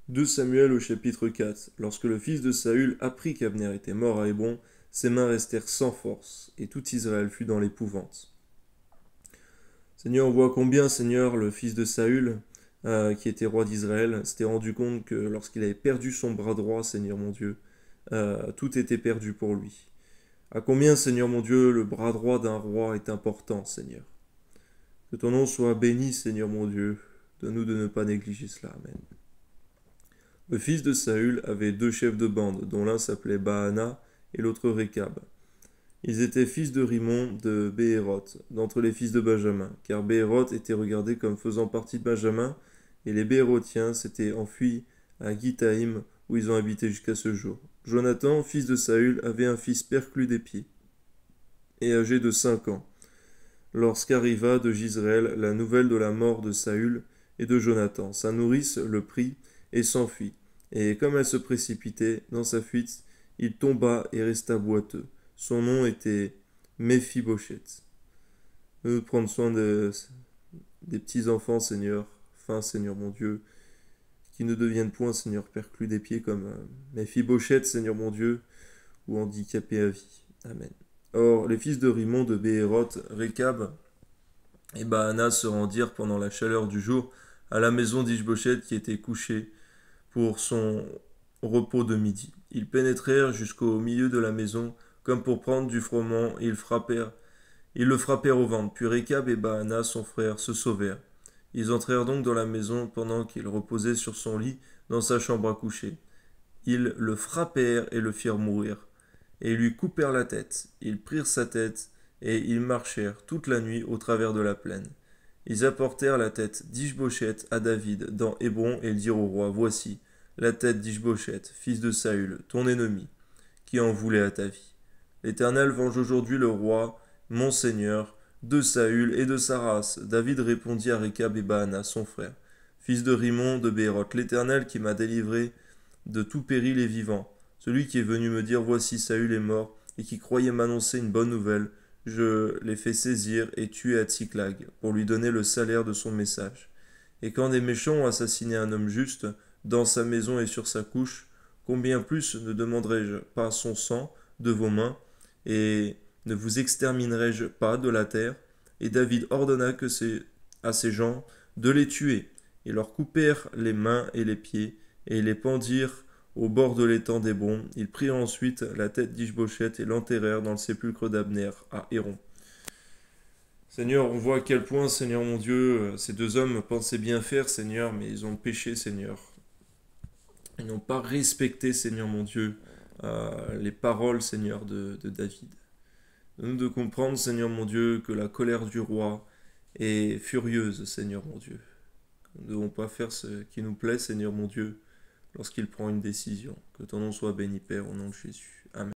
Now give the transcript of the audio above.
2 Samuel au chapitre 4. Lorsque le fils de Saül apprit qu'Abner était mort à Hébron, ses mains restèrent sans force, et tout Israël fut dans l'épouvante. Seigneur, on voit combien, Seigneur, le fils de Saül, qui était roi d'Israël, s'était rendu compte que lorsqu'il avait perdu son bras droit, Seigneur mon Dieu, tout était perdu pour lui. À combien, Seigneur mon Dieu, le bras droit d'un roi est important, Seigneur. Que ton nom soit béni, Seigneur mon Dieu. Donne-nous de ne pas négliger cela. Amen. Le fils de Saül avait 2 chefs de bande, dont l'un s'appelait Baana et l'autre Récab. Ils étaient fils de Rimon de Béhéroth, d'entre les fils de Benjamin, car Béhéroth était regardé comme faisant partie de Benjamin, et les Béhérotiens s'étaient enfuis à Githaïm, où ils ont habité jusqu'à ce jour. Jonathan, fils de Saül, avait un fils perclus des pieds, et âgé de 5 ans, lorsqu'arriva de Gisraël la nouvelle de la mort de Saül et de Jonathan. Sa nourrice le prit et s'enfuit, et comme elle se précipitait dans sa fuite, il tomba et resta boiteux. Son nom était Méphibosheth. Nous prendre soin des petits-enfants, Seigneur, fin, Seigneur mon Dieu, qui ne deviennent point, Seigneur, perclus des pieds comme Méphibosheth, Seigneur mon Dieu, ou handicapés à vie. Amen. Or, les fils de Rimon de Béhéroth, Récab et Baana se rendirent pendant la chaleur du jour à la maison d'Ishbosheth qui était couché pour son repos de midi. Ils pénétrèrent jusqu'au milieu de la maison, comme pour prendre du froment, et ils le frappèrent au ventre. Puis Récab et Baana, son frère, se sauvèrent. Ils entrèrent donc dans la maison pendant qu'il reposait sur son lit dans sa chambre à coucher. Ils le frappèrent et le firent mourir, et lui coupèrent la tête. Ils prirent sa tête, et ils marchèrent toute la nuit au travers de la plaine. Ils apportèrent la tête d'Ishbosheth à David dans Hébron et dirent au roi, voici la tête d'Ishbosheth, fils de Saül, ton ennemi, qui en voulait à ta vie. L'Éternel venge aujourd'hui le roi, mon seigneur, de Saül et de sa race. David répondit à Récab et Baana, son frère, fils de Rimon de Béhéroth, l'Éternel qui m'a délivré de tout péril et vivant, celui qui est venu me dire voici Saül est mort, et qui croyait m'annoncer une bonne nouvelle, je l'ai fait saisir et tuer à Tsiklag, pour lui donner le salaire de son message. Et quand des méchants ont assassiné un homme juste, dans sa maison et sur sa couche, combien plus ne demanderai-je pas son sang de vos mains, et ne vous exterminerai-je pas de la terre? Et David ordonna à ces gens de les tuer. Ils leur coupèrent les mains et les pieds, et les pendirent au bord de l'étang d'Hébron. Ils prirent ensuite la tête d'Ishbosheth et l'enterrèrent dans le sépulcre d'Abner à Héron. Seigneur, on voit à quel point, Seigneur mon Dieu, ces 2 hommes pensaient bien faire, Seigneur, mais ils ont péché, Seigneur. Ils n'ont pas respecté, Seigneur mon Dieu, les paroles, Seigneur, de David. Nous de comprendre, Seigneur mon Dieu, que la colère du roi est furieuse, Seigneur mon Dieu. Nous ne devons pas faire ce qui nous plaît, Seigneur mon Dieu, lorsqu'il prend une décision. Que ton nom soit béni, Père, au nom de Jésus. Amen.